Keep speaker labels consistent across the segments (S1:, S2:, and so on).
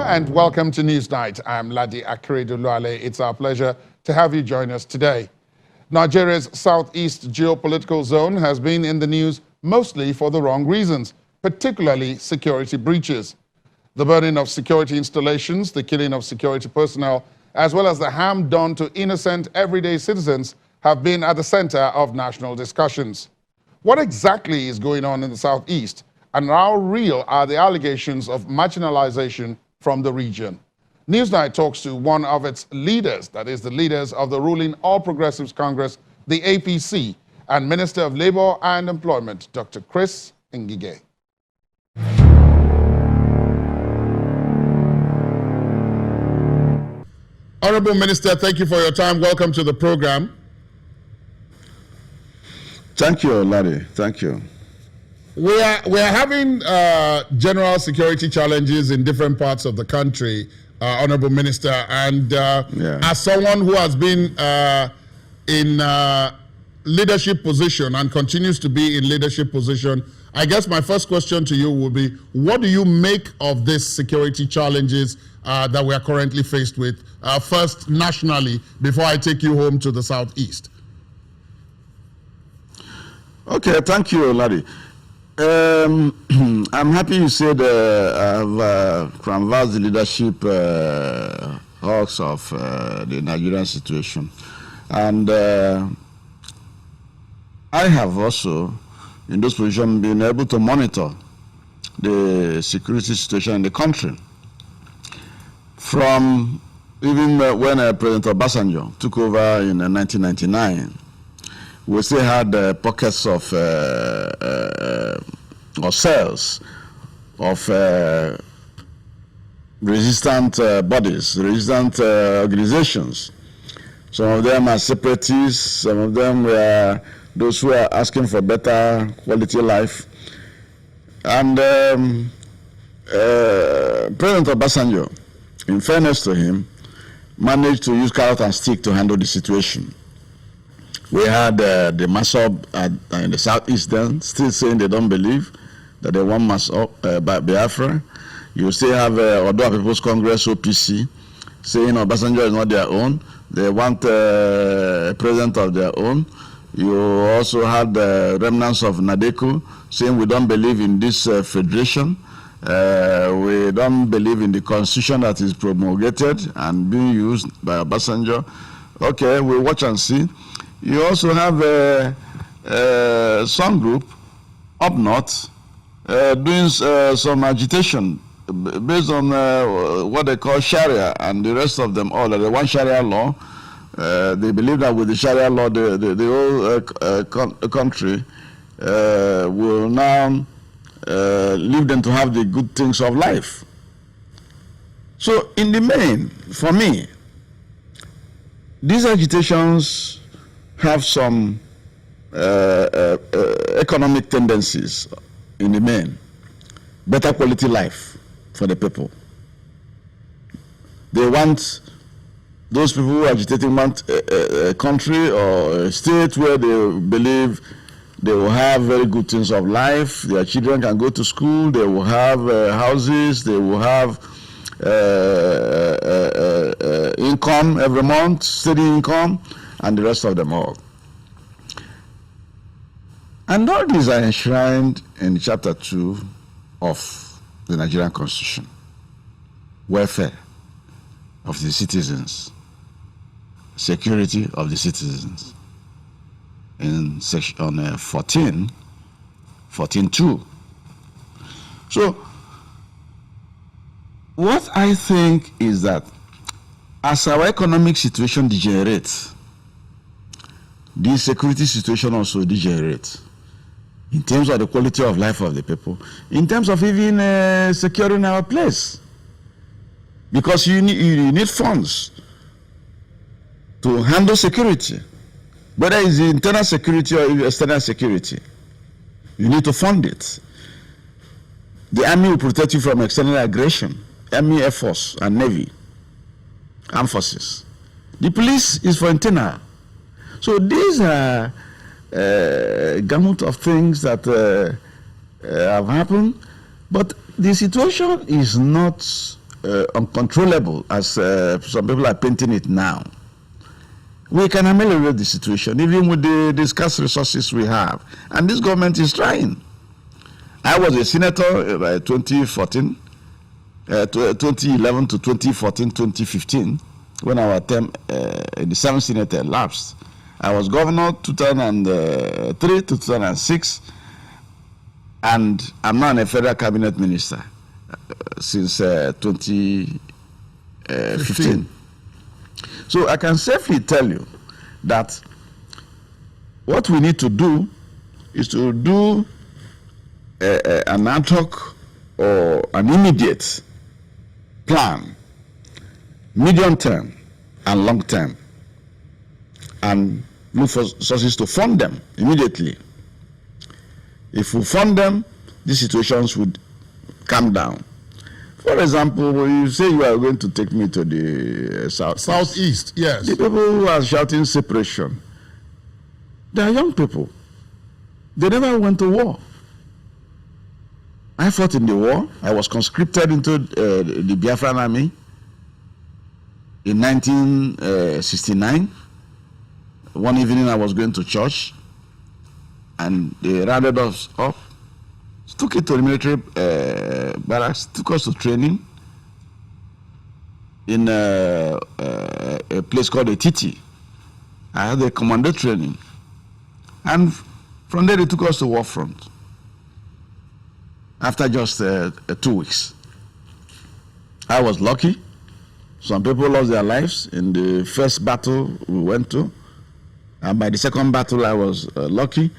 S1: And welcome to NewsNight. I'm Ladi Akere-Doluale. It's our pleasure to have you join us today. Nigeria's southeast geopolitical zone has been in the news mostly for the wrong reasons, particularly security breaches. The burning of security installations, the killing of security personnel, as well as the harm done to innocent everyday citizens have been at the center of national discussions. What exactly is going on in the southeast, and how real are the allegations of marginalization from the region? NewsNight talks to one of its leaders, that is the leaders of the ruling All Progressives Congress, the APC, and Minister of Labor and Employment, Dr. Chris Ngige. Honorable Minister, thank you for your time. Welcome to the program.
S2: Thank you, Larry. Thank you.
S1: We are having general security challenges in different parts of the country, Honorable Minister, and as someone who has been in leadership position and continues to be in leadership position, I guess my first question to you will be, what do you make of these security challenges that we are currently faced with, first nationally, before I take you home to the southeast?
S2: Okay, thank you, Larry. I'm happy you said I've canvassed the leadership hawks of the Nigerian situation. And I have also, in this position, been able to monitor the security situation in the country. From even when President Obasanjo took over in 1999, we still had pockets of or cells of resistant bodies, resistant organizations. Some of them are separatists, some of them were those who are asking for better quality life. And President Obasanjo, in fairness to him, managed to use carrot and stick to handle the situation. We had the Masob in the southeast then, still saying they don't believe that they want Masob by Biafra. You still have Oduduwa People's Congress, OPC, saying Obasanjo is not their own. They want a president of their own. You also had the remnants of Nadeko saying we don't believe in this federation. We don't believe in the constitution that is promulgated and being used by Obasanjo. Okay, we'll watch and see. You also have some group up north doing some agitation based on what they call Sharia and the rest of them all. They want Sharia law. They believe that with the Sharia law, the whole country will now leave them to have the good things of life. So in the main, for me, these agitations have some economic tendencies in the main. Better quality life for the people. They want, those people who are agitating want a country or a state where they believe they will have very good things of life. Their children can go to school. They will have houses. They will have income every month, steady income, and the rest of them all. And all these are enshrined in Chapter 2 of the Nigerian Constitution. Welfare of the citizens, security of the citizens. In section 14.2. So, what I think is that as our economic situation degenerates, the security situation also degenerates in terms of the quality of life of the people, in terms of even securing our place. Because you need funds to handle security. Whether it's internal security or external security, you need to fund it. The army will protect you from external aggression. Army, Air Force, and Navy, armed forces. The police is for internal. So these are a gamut of things that have happened, but the situation is not uncontrollable as some people are painting it now, we can ameliorate the situation, even with the scarce resources we have. And this government is trying. I was a senator by 2014, 2011 to 2014, 2015, when our term in the 7th Senate elapsed. I was governor 2003 to 2006, and I'm now a federal cabinet minister since 2015. So I can safely tell you that what we need to do is to do an ad hoc or an immediate plan, medium term and long term, and look for sources to fund them immediately. If we fund them, these situations would calm down. For example, when you say you are going to take me to the
S1: southeast, yes.
S2: The people who are shouting separation, they are young people. They never went to war. I fought in the war. I was conscripted into the Biafran army in 1969. One evening I was going to church, and they rounded us up, took it to the military barracks, took us to training in a place called a Titi. I had a commando training, and from there they took us to war front after just 2 weeks. I was lucky. Some people lost their lives in the first battle we went to, and by the second battle I was lucky.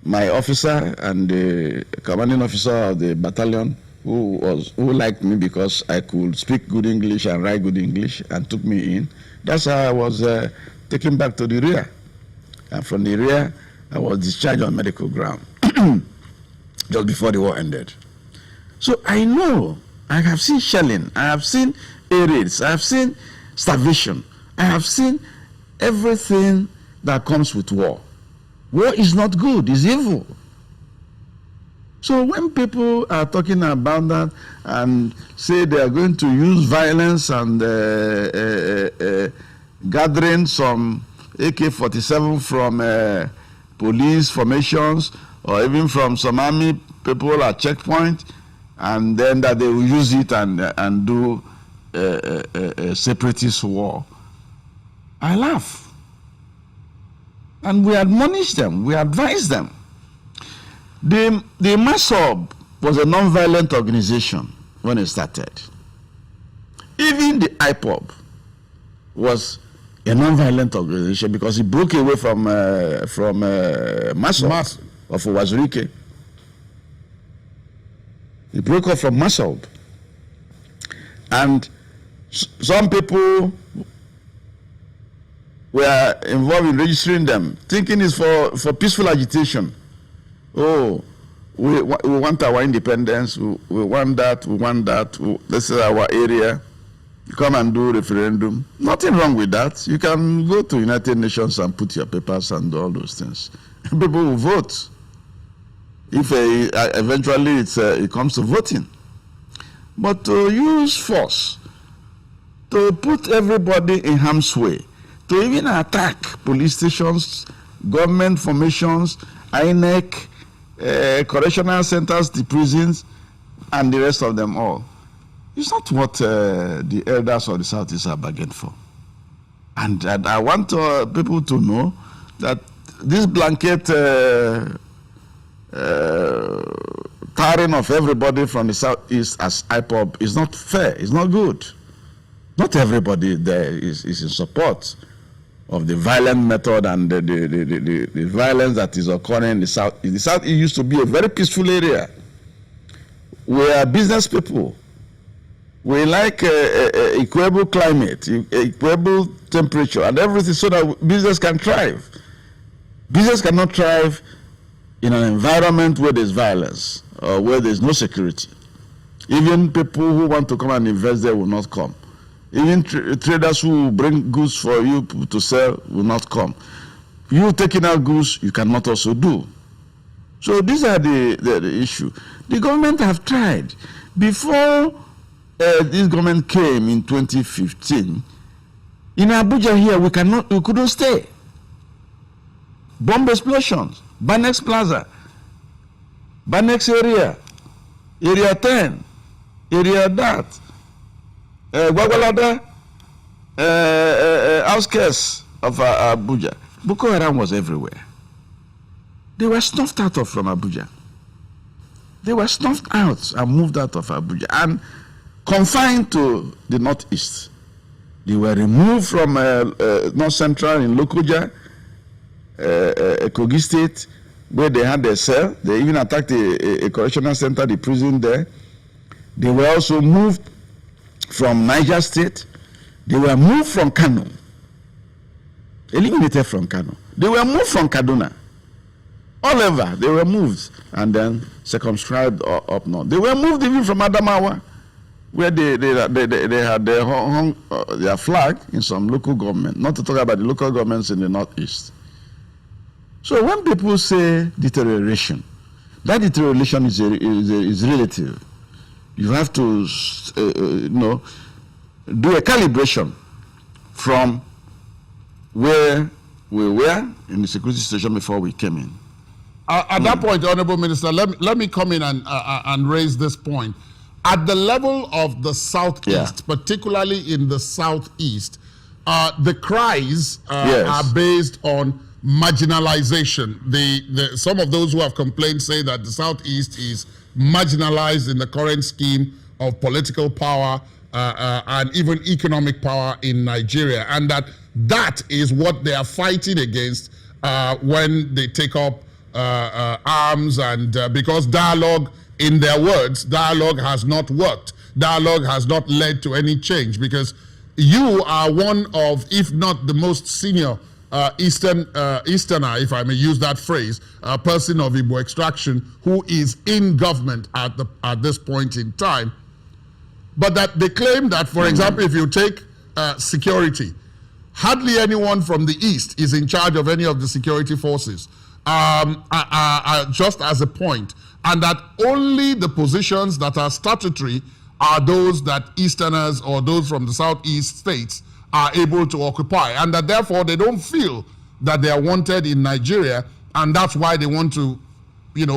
S2: My officer and the commanding officer of the battalion, who liked me because I could speak good English and write good English, and took me in. That's how I was taken back to the rear. And from the rear, I was discharged on medical ground just before the war ended. So I know, I have seen shelling, I have seen air raids, I have seen starvation, I have seen everything that comes with war. War is not good, it's evil. So when people are talking about that and say they are going to use violence and gathering some AK-47 from police formations or even from some army people at checkpoint, and then that they will use it and do a separatist war, I laugh. And we admonish them, we advise them. The MASOB was a non-violent organization when it started. Even the IPOB was a non-violent organization because it broke away from MASOB of Wazirike. It broke off from MASOB. And some people were involved in registering them, thinking it's for peaceful agitation. Oh, we want our independence, we want that, this is our area. Come and do referendum. Nothing wrong with that. You can go to United Nations and put your papers and all those things. People will vote. If eventually it comes to voting. But to use force, to put everybody in harm's way, to even attack police stations, government formations, INEC, correctional centers, the prisons, and the rest of them all. It's not what the elders of the Southeast are bargained for. And I want people to know that this blanket tarring of everybody from the Southeast as IPOB is not fair, it's not good. Not everybody there is in support of the violent method and the violence that is occurring in the South. In the South, it used to be a very peaceful area. We are business people. We like equable climate, equable temperature, and everything so that business can thrive. Business cannot thrive in an environment where there's violence or where there's no security. Even people who want to come and invest there will not come. Even traders who bring goods for you to sell will not come. You taking out goods, you cannot also do. So these are the issue. The government have tried. Before this government came in 2015, in Abuja here, we couldn't stay. Bomb explosions, Banex Plaza, Banex area, area 10, area that, Gwagwalada, outskirts of Abuja. Boko Haram was everywhere. They were snuffed out from Abuja. They were snuffed out and moved out of Abuja and confined to the northeast. They were removed from North Central in Lokoja, Kogi State, where they had their cell. They even attacked a correctional center, the prison there. They were also moved from Niger State. They were moved from Kano, eliminated from Kano. They were moved from Kaduna. All over, they were moved and then circumscribed up north. They were moved even from Adamawa, where they had their flag in some local government, not to talk about the local governments in the northeast. So when people say deterioration, that deterioration is relative. You have to do a calibration from where we were in the security situation before we came in.
S1: At that point, Honorable Minister, let me come in and raise this point. At the level of the Southeast, particularly in the Southeast, the cries are based on marginalization. Some of those who have complained say that the Southeast is marginalized in the current scheme of political power and even economic power in Nigeria, and that is what they are fighting against when they take up arms, and because dialogue, in their words, dialogue has not worked. Dialogue has not led to any change, because you are one of, if not the most senior Easterner, if I may use that phrase, person of Igbo extraction who is in government at this point in time. But that they claim that, for example, if you take security, hardly anyone from the East is in charge of any of the security forces. Just as a point, and that only the positions that are statutory are those that Easterners or those from the Southeast states are able to occupy, and that therefore they don't feel that they are wanted in Nigeria, and that's why they want to,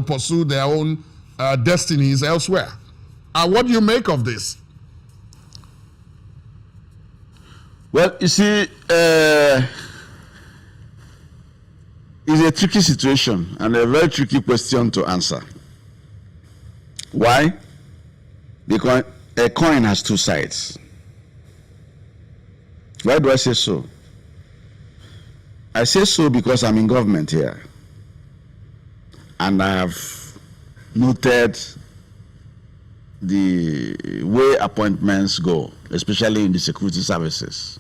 S1: pursue their own destinies elsewhere. What do you make of this?
S2: Well, you see, it's a tricky situation and a very tricky question to answer. Why? Because a coin has two sides. Why do I say so? I say so because I'm in government here, and I have noted the way appointments go, especially in the security services.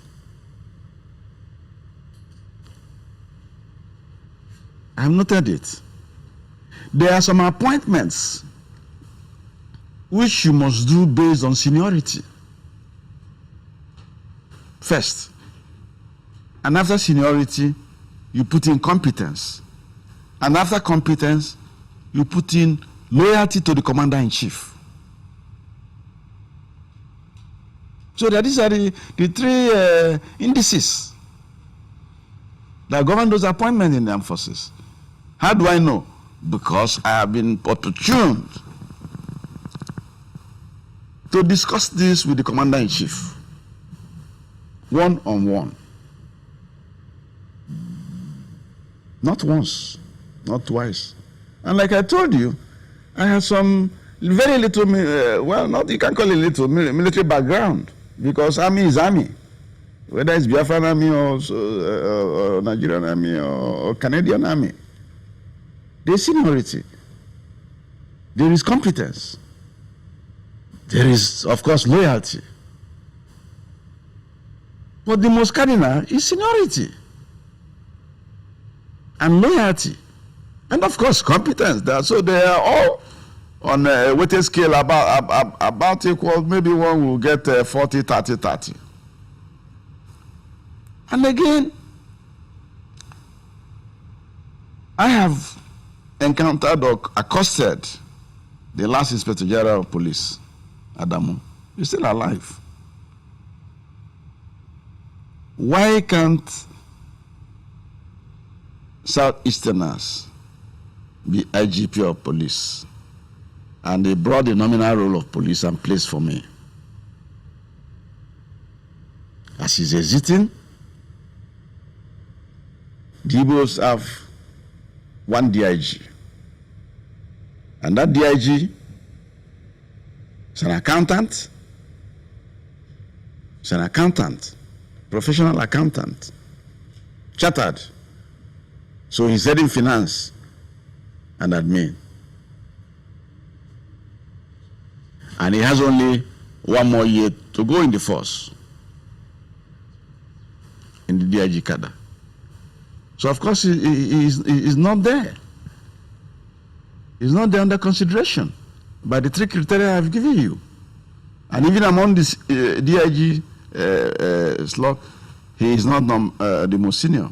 S2: I've noted it. There are some appointments which you must do based on seniority first. And after seniority, you put in competence. And after competence, you put in loyalty to the commander-in-chief. So that these are the three indices that govern those appointments in the armed forces. How do I know? Because I have been opportuned to discuss this with the commander-in-chief, one-on-one. Not once, not twice. And like I told you, I have some very little, you can call it little, military background, because army is army. Whether it's Biafran army or Nigerian army or Canadian army. There is seniority. There is competence. There is, of course, loyalty. But the most cardinal is seniority and loyalty. And of course, competence. So they are all on a weighted scale about equal. Maybe one will get 40, 30, 30. And again, I have encountered or accosted the last Inspector General of Police, Adamu, He's still alive. Why can't Southeasterners be IGP of police? And they brought the nominal role of police and placed for me. As he's exiting, the Igbos have one DIG. And that DIG is an accountant. He's an accountant, professional accountant, chartered. So he's heading finance and admin. And he has only 1 more year to go in the force, in the DIG cadre. So of course he's not there. He's not there under consideration by the 3 criteria I've given you. And even among this DIG slot, he is not the most senior.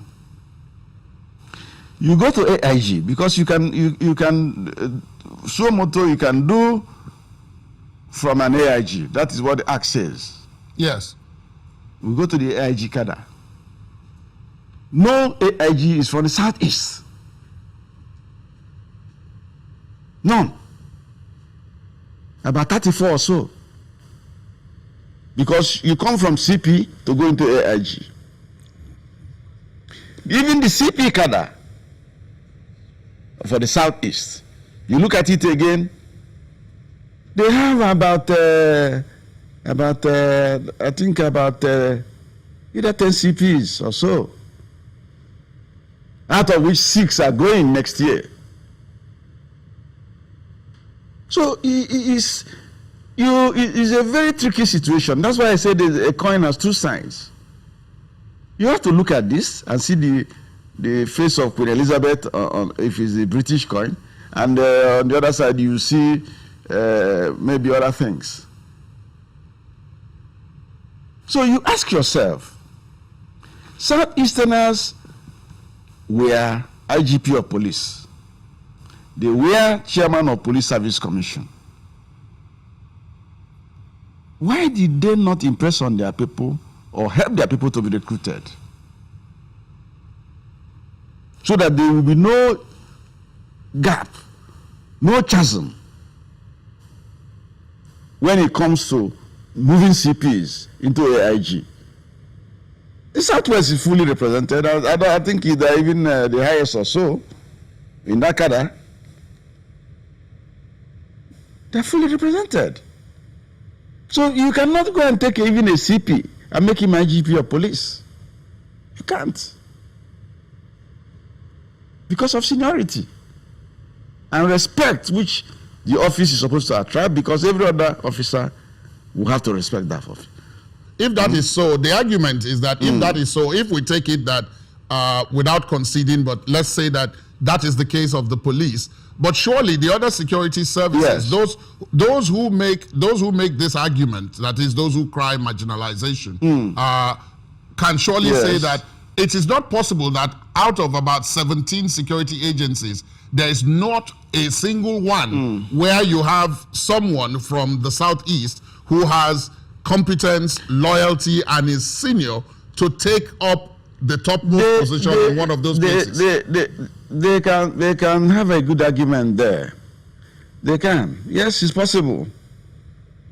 S2: You go to AIG because you can so moto you can do from an AIG. That is what the act says.
S1: Yes.
S2: We go to the AIG cadre. No AIG is from the Southeast. None. About 34 or so. Because you come from CP to go into AIG. Even the CP cadre for the Southeast, you look at it again, they have about either 10 CPs or so, out of which 6 are going next year. So it's a very tricky situation. That's why I said a coin has 2 sides. You have to look at this and see the face of Queen Elizabeth if it's a British coin, and on the other side you see maybe other things. So you ask yourself, Southeasterners were IGP of police. They were chairman of Police Service Commission. Why did they not impress on their people or help their people to be recruited? So that there will be no gap, no chasm when it comes to moving CPs into AIG. The Southwest is fully represented. I think they're even the highest or so in that cadre. They're fully represented. So you cannot go and take even a CP and make him IGP of police. You can't. Because of seniority and respect, which the office is supposed to attract, because every other officer will have to respect that office.
S1: If that is so, the argument is that if that is so, if we take it that without conceding, but let's say that that is the case of the police, but surely the other security services,
S2: Yes.
S1: those who make this argument, that is those who cry marginalization, can surely
S2: Yes.
S1: say that it is not possible that out of about 17 security agencies, there is not a single one where you have someone from the Southeast who has competence, loyalty, and is senior to take up the topmost position in one of those places.
S2: They can have a good argument there. They can. Yes, it's possible.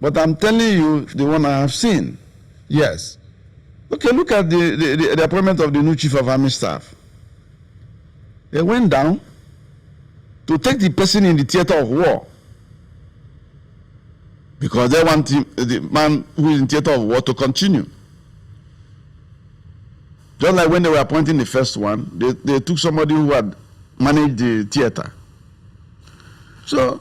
S2: But I'm telling you the one I have seen.
S1: Yes.
S2: Okay, look at the appointment of the new chief of army staff. They went down to take the person in the theater of war, because they want the man who is in theater of war to continue. Just like when they were appointing the first one, they took somebody who had managed the theater. So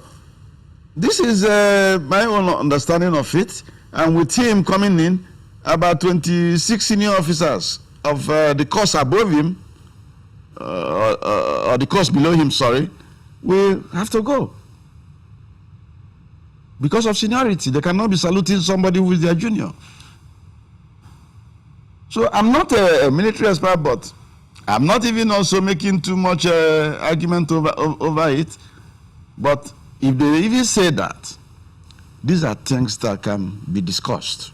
S2: this is my own understanding of it. And with him coming in, about 26 senior officers of the course above him, or the course below him, sorry, will have to go. Because of seniority, they cannot be saluting somebody who is their junior. So I'm not a military expert, but I'm not even also making too much argument over it. But if they even say that, These are things that can be discussed.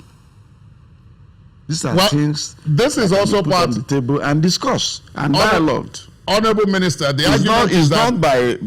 S2: These are
S1: Well,
S2: things
S1: this is
S2: that
S1: also
S2: can be put
S1: part
S2: on the table and discussed and dialogued.
S1: Honorable Minister, the
S2: It's
S1: argument
S2: not,
S1: is
S2: it's
S1: that
S2: not by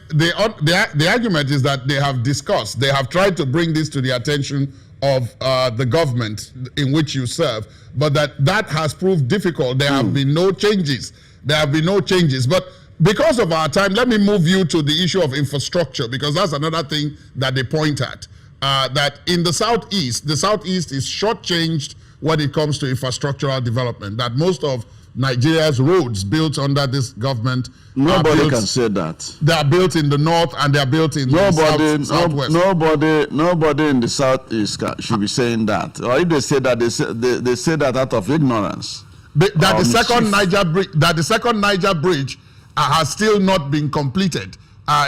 S1: the argument is that they have discussed, they have tried to bring this to the attention of the government in which you serve, but that has proved difficult. There have been no changes. There have been no changes. But because of our time, let me move you to the issue of infrastructure, because that's another thing that they point at. That in the Southeast is shortchanged when it comes to infrastructural development. That most of Nigeria's roads built under this government,
S2: nobody can say that.
S1: They are built in the north and they are built in the southwest.
S2: Nobody in the southeast should be saying that. Or if they say that, they say that out of ignorance.
S1: That the second Niger bridge has still not been completed,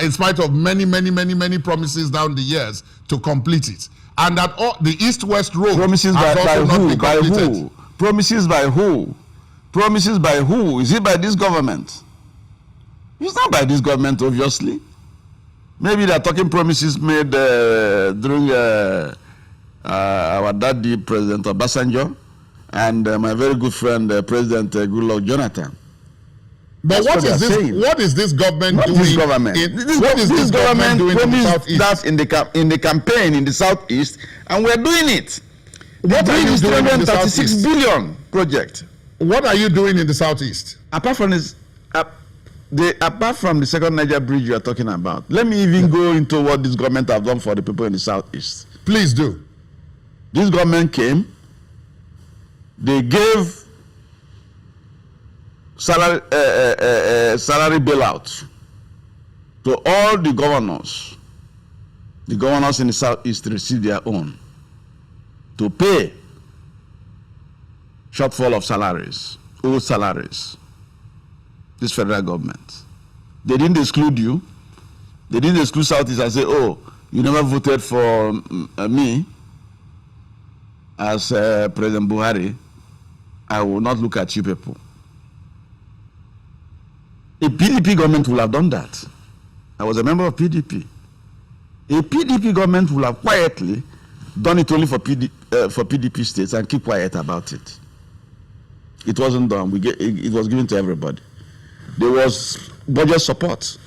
S1: in spite of many promises down the years to complete it, and that the east-west road
S2: promises
S1: has also not been completed.
S2: By who? Promises by who? Promises by who? Is it by this government? It's not by this government, obviously. Maybe they're talking promises made during our daddy, President Obasanjo, and my very good friend, President Goodluck Jonathan.
S1: But what is this government doing?
S2: This government.
S1: What is this government doing in the Southeast?
S2: That in the campaign in the Southeast, and we're doing it.
S1: What are you doing in the Southeast?
S2: $336 billion project.
S1: What are you doing in the Southeast?
S2: Apart from this, apart from the second Niger bridge you are talking about, let me even go into what this government have done for the people in the Southeast.
S1: Please do.
S2: This government came. They gave salary bailout to all the governors. The governors in the Southeast received their own to pay shortfall of salaries, old salaries. This federal government. They didn't exclude you. They didn't exclude Southeast and say, oh, you never voted for me as President Buhari. I will not look at you people. A PDP government will have done that. I was a member of PDP. A PDP government will have quietly done it only for PDP states and keep quiet about it. It wasn't done. It was given to everybody. There was budget support.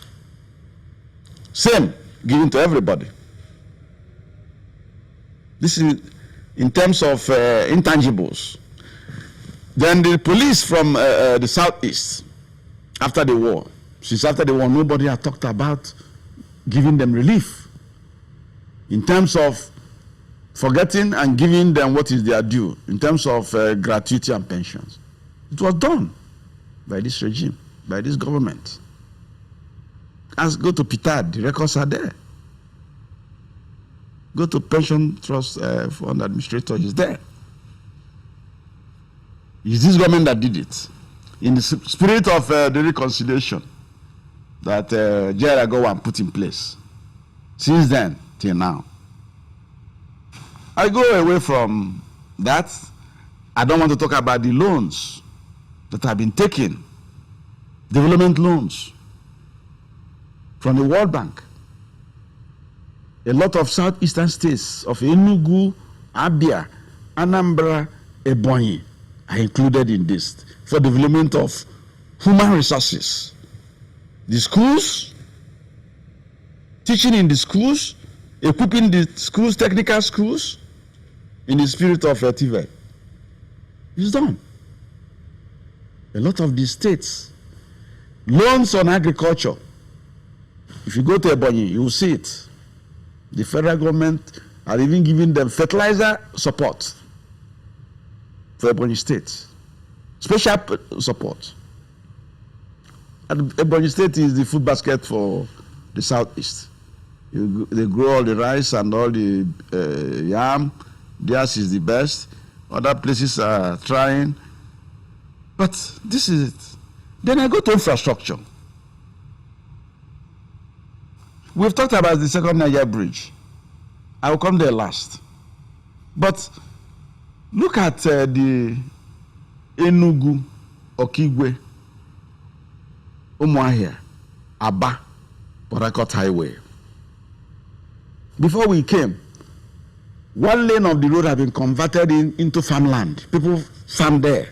S2: Same, given to everybody. This is in terms of intangibles. Then the police from the Southeast, after the war, since after the war, nobody had talked about giving them relief in terms of forgetting and giving them what is their due in terms of gratuity and pensions. It was done by this regime, by this government. As go to PITAD, the records are there. Go to Pension Trust Fund Administrator, is there. It's this government that did it. In the spirit of the reconciliation that Jerry Agowan put in place. Since then, till now. I go away from that. I don't want to talk about the loans that have been taken, development loans from the World Bank. A lot of southeastern states of Enugu, Abia, Anambra, Ebonyi are included in this for development of human resources. The schools, teaching in the schools, equipping the schools, technical schools, in the spirit of TVET. It's done. A lot of these states, loans on agriculture. If you go to Ebonyi, you will see it. The federal government are even giving them fertilizer support for Ebonyi State. Special support. And Ebonyi State is the food basket for the Southeast. They grow all the rice and all the yam. Theirs is the best. Other places are trying. But this is it. Then I go to infrastructure. We've talked about the second Niger bridge. I will come there last. But look at the Enugu, Okigwe, Umuahia, Aba, Port Harcourt Highway. Before we came, One lane of the road has been converted into farmland. People farm there.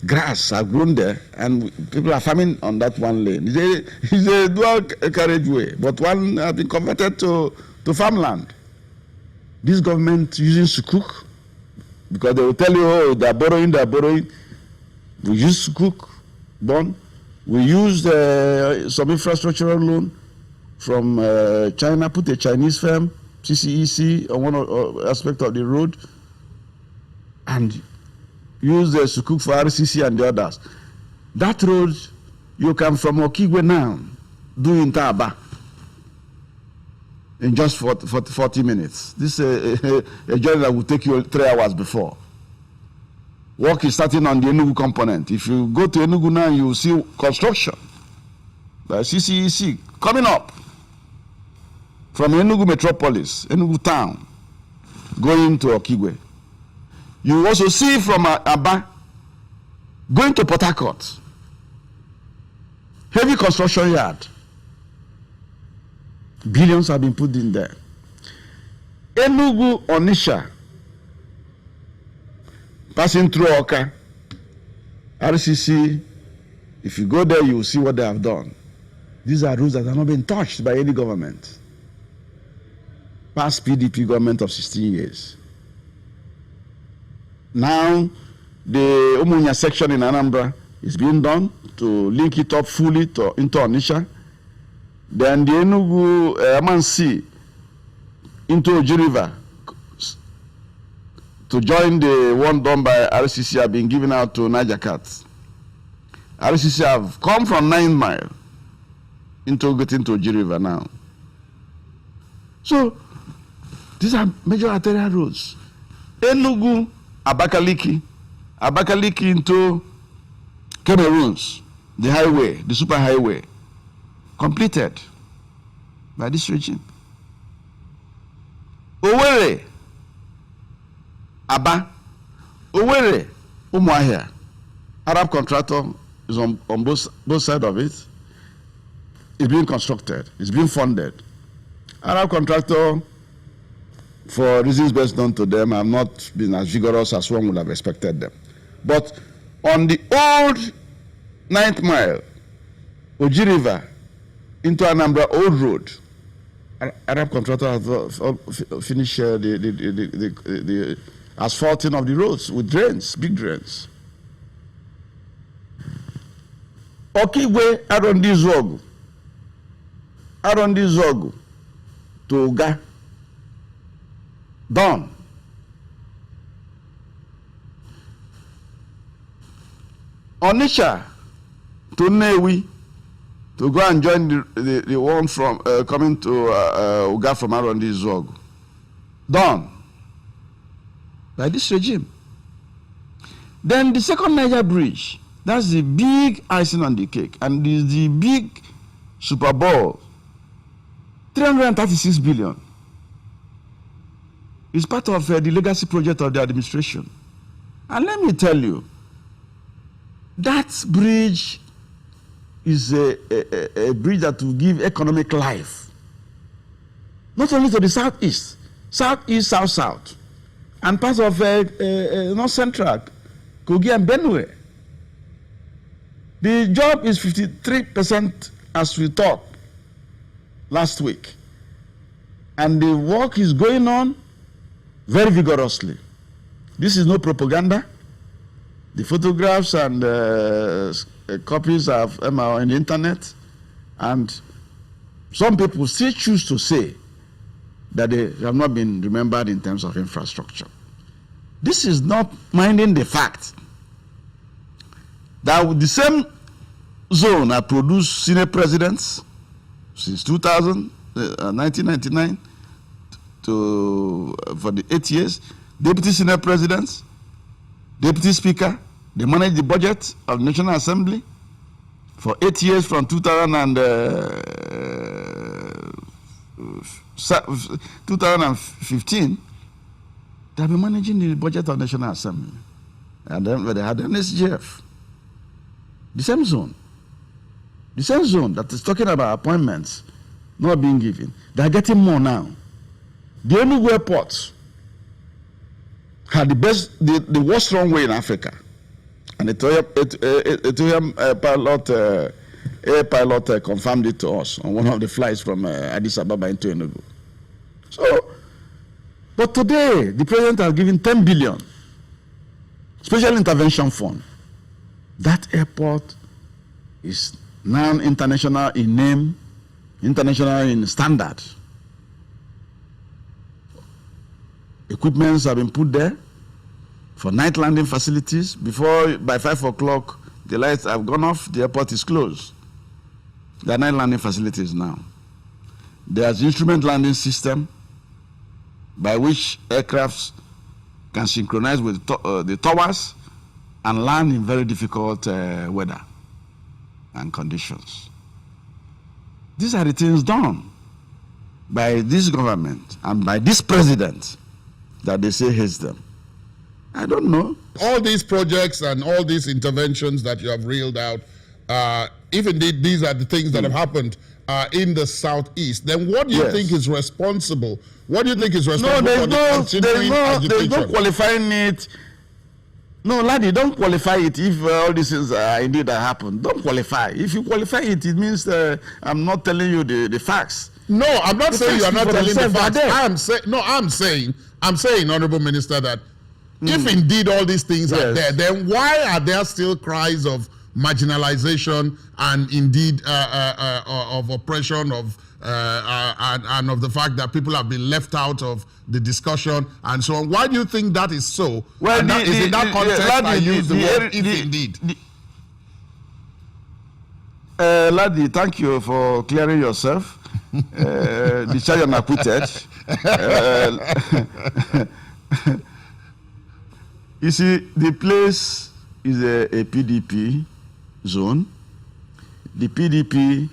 S2: Grass have grown there, and people are farming on that one lane. It's a dual carriageway, but one has been converted to farmland. This government using sukuk, because they will tell you, oh, they're borrowing. We use sukuk bond. We use some infrastructural loan from China, put a Chinese firm, CCEC, on one aspect of the road, and use the sukuk for RCC and the others. That road, you come from Okigwe now, do in Taba in just 40 minutes. This is a journey that will take you 3 hours before. Work is starting on the Enugu component. If you go to Enugu now, you will see construction. The CCEC coming up from Enugu metropolis, Enugu town, going to Okigwe. You also see from Aba going to Port Harcourt. Heavy construction yard. Billions have been put in there. Enugu Onitsha, passing through Oka, RCC. If you go there, you will see what they have done. These are roads that have not been touched by any government. Past PDP government of 16 years. Now, the Umunya section in Anambra is being done to link it up fully into Onitsha. Then the Enugu Amansi into Oji River to join the one done by RCC have been given out to Niger Cats. RCC have come from 9 Mile into getting to Oji River now. So, these are major arterial roads. Enugu, Abakaliki into Cameroons, the highway, the super highway, completed by this regime. Owerri, Aba, Owerri, Umuahia, Arab contractor is on both sides of it. It's being constructed, it's being funded. Arab contractor, for reasons best known to them, have not been as vigorous as one would have expected them. But on the old 9th Mile, Oji River, into Anambra Old Road, Arab contractor has finished the asphalting of the roads with drains, big drains. Okigwe, Arondi Zogu, to Uga, done. Onitsha to Newi to go and join the one from coming to Uga from Arondi Zog. Done by this regime. Then the second Niger bridge, that's the big icing on the cake, and is the big Super Bowl, 336 billion. It's part of the legacy project of the administration. And let me tell you, that bridge is a bridge that will give economic life, not only to the southeast, south, and parts of north central, Kogi and Benue. The job is 53% as we thought last week. And the work is going on very vigorously. This is no propaganda. The photographs and copies are on the internet, and some people still choose to say that they have not been remembered in terms of infrastructure. This is not minding the fact that the same zone have produced Senate presidents since 1999 for the 8 years, deputy Senate presidents, deputy speaker. They manage the budget of the National Assembly for 8 years from 2015. They have been managing the budget of the National Assembly. And then they had an SGF. The same zone that is talking about appointments not being given. They are getting more now. The Enugu airport had the worst runway in Africa, and Ethiopian air pilot confirmed it to us on one of the flights from Addis Ababa into Enugu. So, but today the president has given 10 billion special intervention fund. That airport is now international in name, international in standard. Equipments have been put there for night landing facilities. Before, by 5 o'clock, the lights have gone off, the airport is closed. There are night landing facilities now. There's instrument landing system by which aircrafts can synchronize with the towers and land in very difficult weather and conditions. These are the things done by this government and by this president that they say hates them. I don't know.
S1: All these projects and all these interventions that you have reeled out, if indeed these are the things that have happened in the Southeast, then what do you think is responsible? What do you think is responsible for the continuing agitation?
S2: There's no qualifying it. No, laddie, don't qualify it if all these things indeed happen. Don't qualify. If you qualify it, it means I'm not telling you the facts.
S1: No, I'm not saying you are not telling the facts. I'm saying, Honorable Minister, that if indeed all these things are there, then why are there still cries of marginalization and indeed of oppression and of the fact that people have been left out of the discussion and so on? Why do you think that is so?
S2: Well,
S1: and is in that context I use the word if indeed.
S2: Laddie, thank you for clearing yourself. The charge on acquitted. You see, the place is a PDP zone. The PDP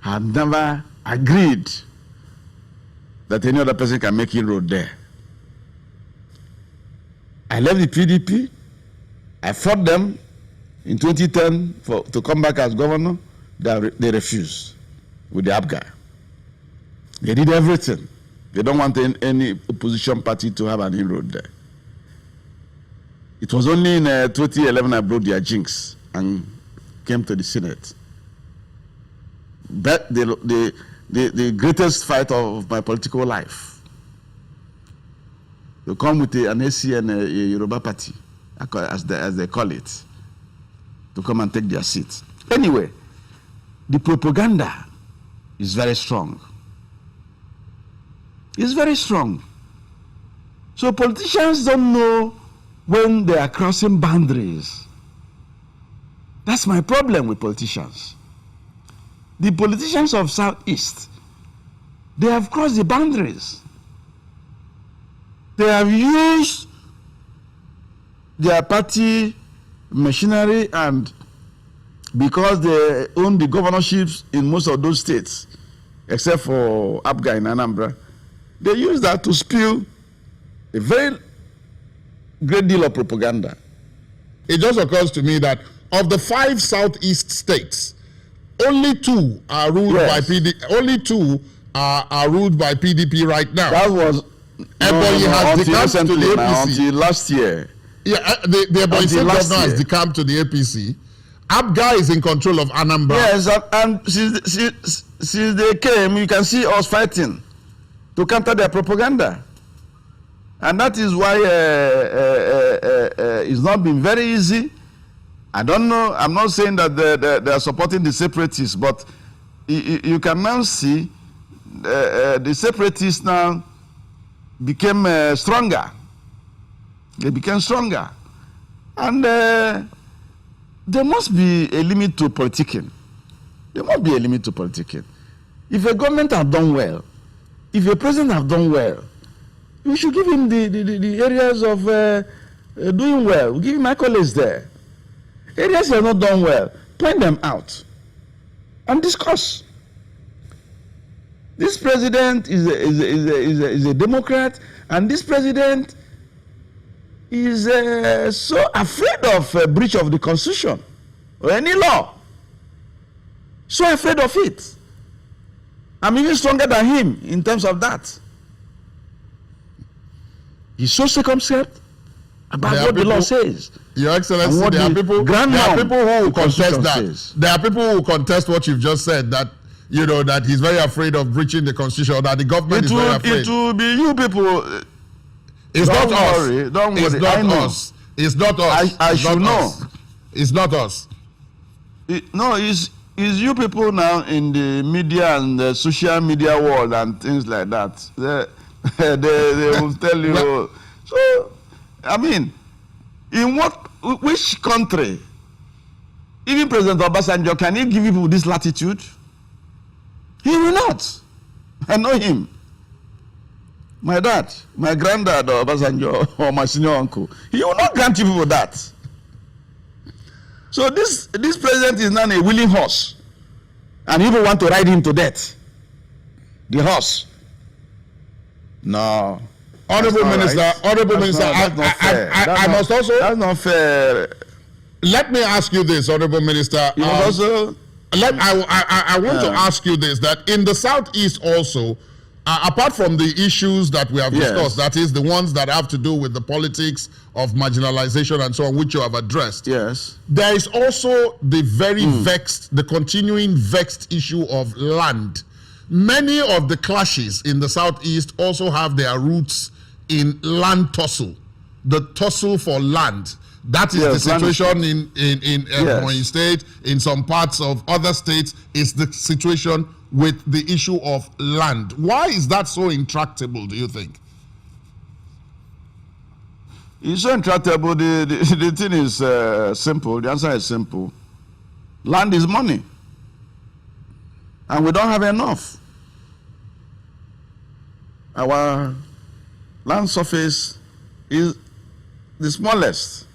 S2: had never agreed that any other person can make inroad there. I left the PDP. I fought them in 2010 to come back as governor. They refused with the APGA. They did everything. They don't want any opposition party to have an inroad there. It was only in 2011 I broke their jinx and came to the Senate. That the greatest fight of my political life. You come with an AC and a Yoruba party, as they call it, to come and take their seat. Anyway, the propaganda is very strong. It's very strong. So politicians don't know when they are crossing boundaries. That's my problem with politicians. The politicians of Southeast, they have crossed the boundaries. They have used their party machinery, and because they own the governorships in most of those states, except for APGA in Anambra, they use that to spew a very great deal of propaganda.
S1: It just occurs to me that of the 5 Southeast states, only 2 are ruled by PDP. Only 2 are ruled by PDP right now.
S2: That was
S1: Ebonyi has decamped to the APC.
S2: Until last year.
S1: Yeah, the Ebonyi state governor has decamped to the APC. APGA is in control of Anambra.
S2: Yes, and since they came, you can see us fighting to counter their propaganda. And that is why it's not been very easy. I don't know. I'm not saying that they are supporting the separatists, but you can now see the separatists now became stronger. They became stronger. And there must be a limit to politicking. There must be a limit to politicking. If a government have done well, if a president have done well, we should give him the areas of doing well. Give him accolades there. Areas that have not done well, point them out and discuss. This president is a Democrat, and this president is so afraid of a breach of the Constitution or any law. So afraid of it. I'm even stronger than him in terms of that. He's so circumspect about what the law says.
S1: Your Excellency, there are people who contest that.
S2: Says.
S1: There are people who contest what you've just said, that you know that he's very afraid of breaching the constitution, or that the government is very afraid.
S2: It will be you people.
S1: It's not us.
S2: Don't worry.
S1: It's not us. It's not us.
S2: I should know.
S1: It's not us.
S2: No, it's you people now in the media and the social media world and things like that. They will tell you.
S1: Well,
S2: so, I mean, which country, even President Obasanjo, can he give people this latitude? He will not. I know him. My dad, my granddad, or Obasanjo, or my senior uncle, he will not grant you people that. So this president is not a willing horse, and people want to ride him to death. The horse. No.
S1: Honorable Minister, right. Honorable Minister, I must also.
S2: That's not fair.
S1: Let me ask you this, Honorable Minister.
S2: You must also.
S1: I want to ask you this: that in the Southeast also, apart from the issues that we have discussed, that is the ones that have to do with the politics of marginalization and so on, which you have addressed.
S2: Yes.
S1: There is also the very vexed, the continuing vexed issue of land. Many of the clashes in the Southeast also have their roots in land tussle, the tussle for land. That is the situation in Ebonyi State, in some parts of other states. Is the situation with the issue of land. Why is that so intractable, do you think?
S2: It's so intractable. The thing is simple. The answer is simple. Land is money. And we don't have enough. Our land surface is the smallest.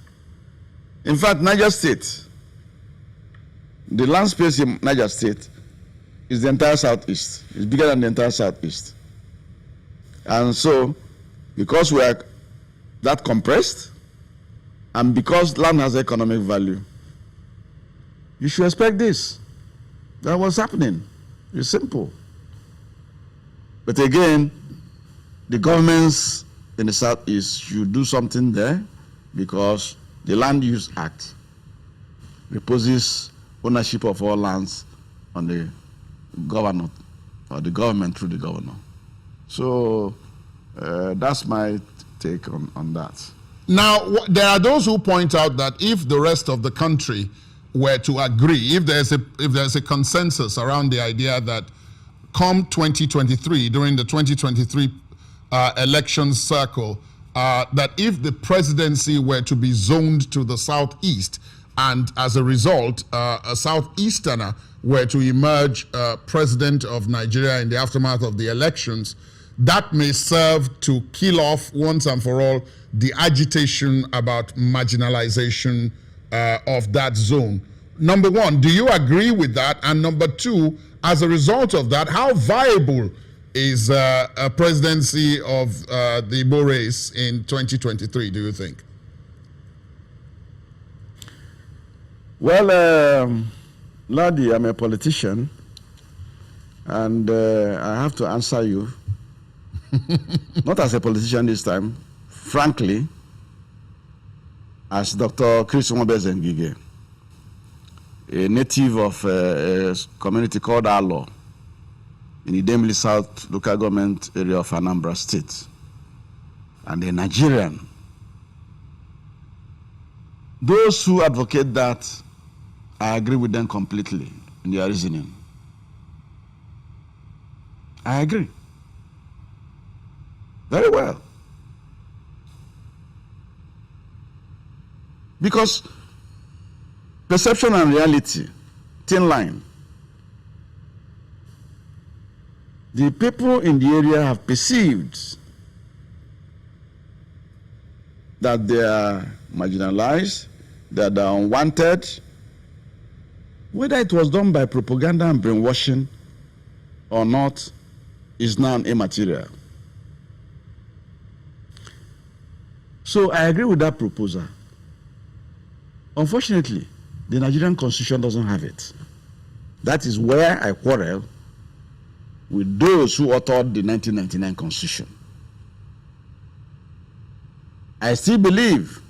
S2: In fact, Niger State, the land space in Niger State is the entire Southeast. It's bigger than the entire Southeast. And so, because we are that compressed, and because land has economic value, you should expect this. That's what's happening. It's simple. But again, the governments in the Southeast should do something there, because the Land Use Act reposes ownership of all lands on the governor, or the government through the governor. So that's my take on that.
S1: Now, there are those who point out that if the rest of the country were to agree, if there's a consensus around the idea that come 2023, during the 2023 election cycle, that if the presidency were to be zoned to the Southeast, and as a result, a Southeasterner were to emerge president of Nigeria in the aftermath of the elections, that may serve to kill off once and for all the agitation about marginalization of that zone. Number one, do you agree with that? And number two, as a result of that, how viable is a presidency of the Igbo race in 2023, do you think?
S2: Well, Ladi, I'm a politician, and I have to answer you, not as a politician this time, frankly, as Dr. Chris Ngige, a native of a community called Alo, in the Idemili South local government area of Anambra State, and a Nigerian. Those who advocate that, I agree with them completely in their reasoning. I agree. Very well. Because perception and reality, thin line. The people in the area have perceived that they are marginalized, that they are unwanted. Whether it was done by propaganda and brainwashing or not is now immaterial. So I agree with that proposal. Unfortunately, the Nigerian Constitution doesn't have it. That is where I quarrel with those who authored the 1999 Constitution. I still believe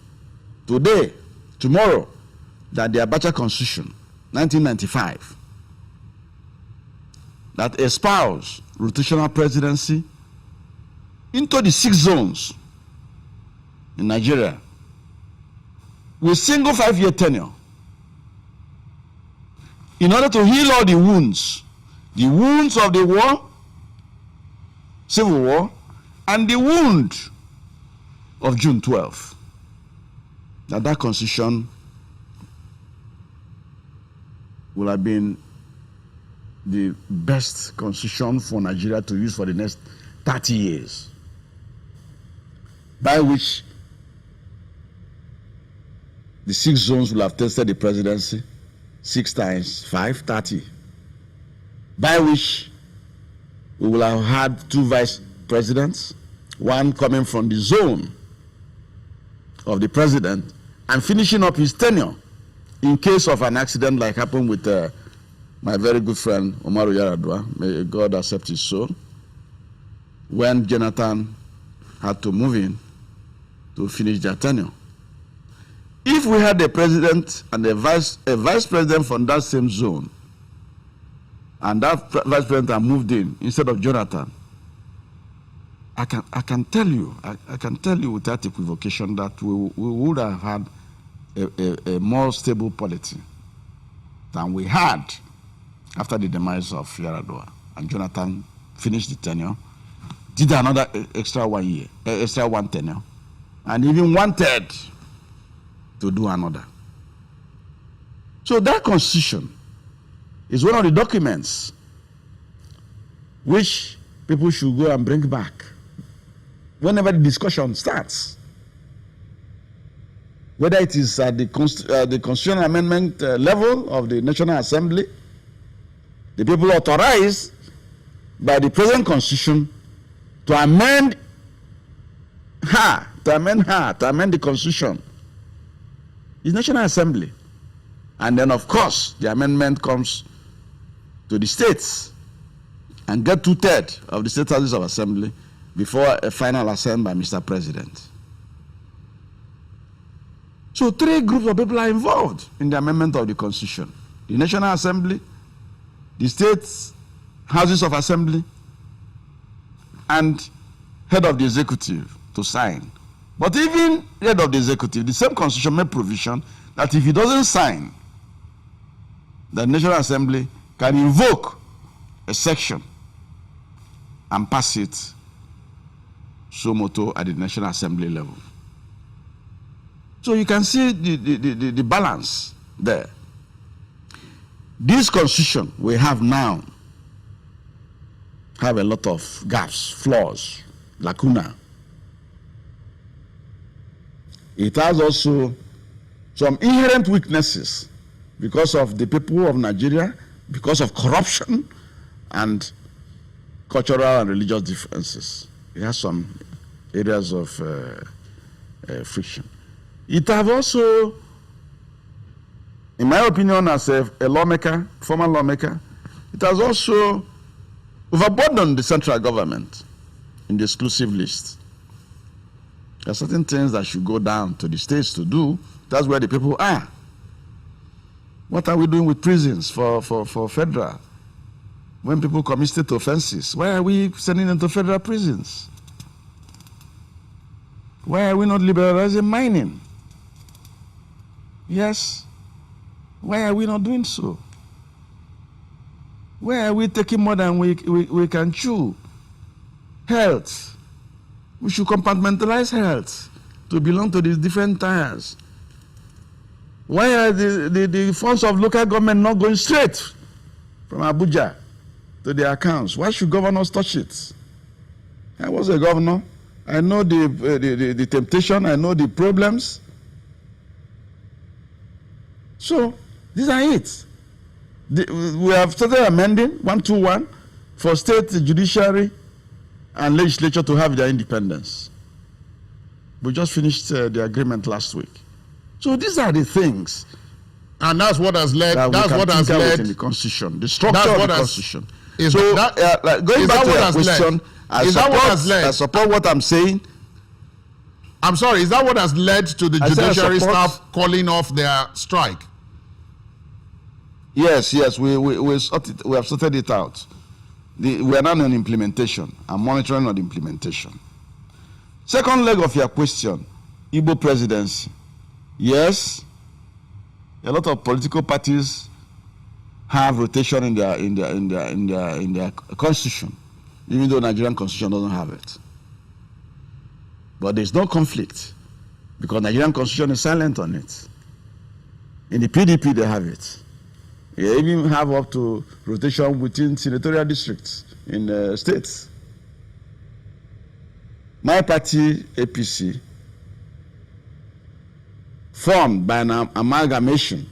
S2: today, tomorrow, that the Abacha Constitution, 1995, that espoused rotational presidency into the 6 zones in Nigeria with single 5-year tenure in order to heal all the wounds of the war, civil war, and the wound of June 12th. That constitution will have been the best constitution for Nigeria to use for the next 30 years, by which the 6 zones will have tested the presidency 6 times 5, 30, by which we will have had 2 vice presidents, one coming from the zone of the president and finishing up his tenure in case of an accident like happened with my very good friend Umaru Yar'Adua, may God accept his soul, when Jonathan had to move in to finish their tenure. If we had a president and a vice president from that same zone, and that vice president had moved in instead of Jonathan, I can tell you without equivocation that we would have had a more stable polity than we had after the demise of Yar'Adua, and Jonathan finished the tenure, did another extra 1 year, extra 1 tenure, and even wanted to do another. So that constitution is one of the documents which people should go and bring back whenever the discussion starts. Whether it is at the constitutional amendment level of the National Assembly, the people authorized by the present constitution to amend the constitution is National Assembly. And then, of course, the amendment comes to the states and get 2/3 of the state houses of assembly before a final assent by Mr. President. So 3 groups of people are involved in the amendment of the Constitution: the National Assembly, the states houses of assembly, and head of the executive to sign. But even head of the executive, the same Constitution made provision that if he doesn't sign, the National Assembly can invoke a section and pass it suo motu at the National Assembly level. So you can see the balance there. This constitution we have now have a lot of gaps, flaws, lacuna. It has also some inherent weaknesses because of the people of Nigeria, because of corruption and cultural and religious differences. It has some areas of friction. It has also, in my opinion, as a lawmaker, former lawmaker, it has also overburdened the central government in the exclusive list. There are certain things that should go down to the states to do. That's where the people are. What are we doing with prisons for federal? When people commit state offenses, why are we sending them to federal prisons? Why are we not liberalizing mining? Yes. Why are we not doing so? Why are we taking more than we can chew? Health. We should compartmentalize health to belong to these different tiers. Why are the funds of local government not going straight from Abuja to their accounts? Why should governors touch it? I was a governor. I know the temptation. I know the problems. So these are it. We have started amending 121 for state judiciary and legislature to have their independence. We just finished the agreement last week. So these are the things,
S1: and that's what has led. That's what has led
S2: in the Constitution, the structure of the Constitution.
S1: Is
S2: so
S1: that,
S2: going back to your question, I support what I'm saying.
S1: I'm sorry, is that what has led to the
S2: I said I
S1: judiciary
S2: support-
S1: staff calling off their strike?
S2: Yes, we have sorted it out. We are now on implementation. I'm monitoring on the implementation. Second leg of your question, Igbo presidency. Yes, a lot of political parties have rotation in their constitution, even though Nigerian constitution doesn't have it. But there's no conflict because Nigerian constitution is silent on it. In the PDP, they have it. They even have up to rotation within senatorial districts in states. My party, APC, formed by an amalgamation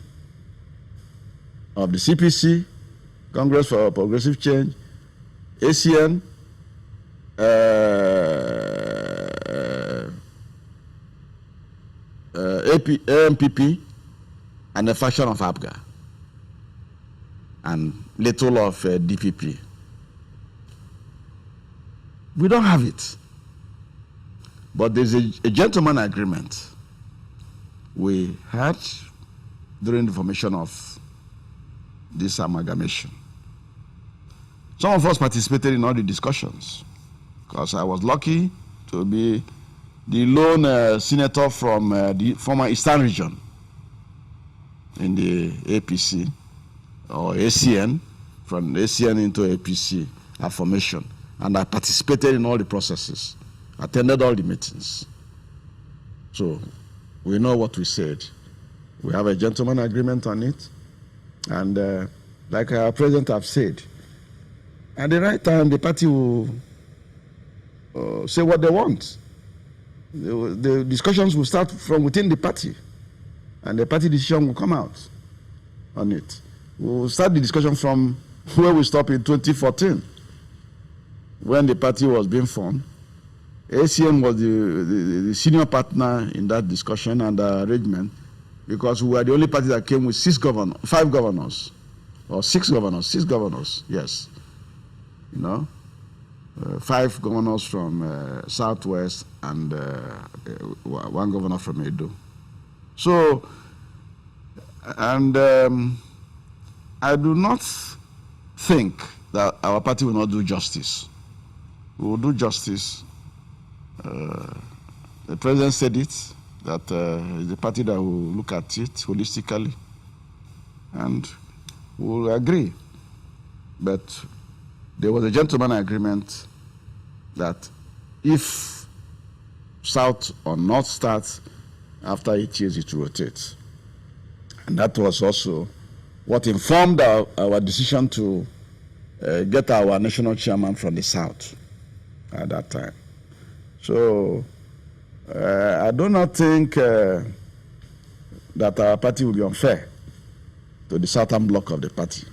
S2: of the CPC, Congress for Progressive Change, ACN, AMPP, and a faction of APGA, and little of DPP. We don't have it. But there's a gentleman agreement we had during the formation of this amalgamation. Some of us participated in all the discussions because I was lucky to be the lone senator from the former Eastern region in the APC or ACN, from ACN into APC formation, and I participated in all the processes, attended all the meetings. So we know what we said. We have a gentleman agreement on it, and like our president have said, at the right time the party will say what they want. The discussions will start from within the party, and the party decision will come out on it. We'll start the discussion from where we stopped in 2014, when the party was being formed. ACN was the senior partner in that discussion and arrangement, because we were the only party that came with 6 governors, yes. You know, 5 governors from Southwest and 1 governor from Edo. So, and I do not think that our party will not do justice. We will do justice. The president said it, that it's the party that will look at it holistically, and will agree. But there was a gentleman agreement that if South or North starts, after 8 years it rotates. And that was also what informed our decision to get our national chairman from the South at that time. So I do not think that our party will be unfair to the southern bloc of the party.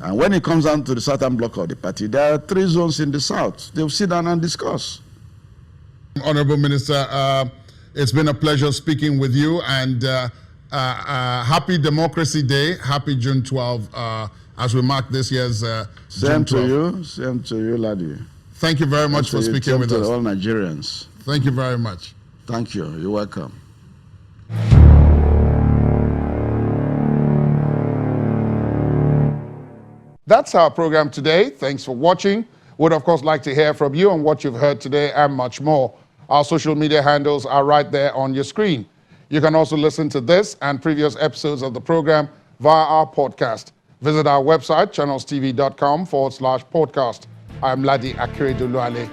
S2: And when it comes down to the southern bloc of the party, there are 3 zones in the south. They'll sit down and discuss.
S1: Honorable Minister, it's been a pleasure speaking with you, and happy Democracy Day, happy June 12, as we mark this year's
S2: Same
S1: June 12.
S2: Same to you, laddie.
S1: Thank you very much for speaking with us.
S2: All Nigerians.
S1: Thank you very much.
S2: Thank you. You're welcome.
S1: That's our program today. Thanks for watching. Would of course like to hear from you on what you've heard today and much more. Our social media handles are right there on your screen. You can also listen to this and previous episodes of the program via our podcast. Visit our website, channelstv.com/podcast. I'm Ladi Akeredoluale.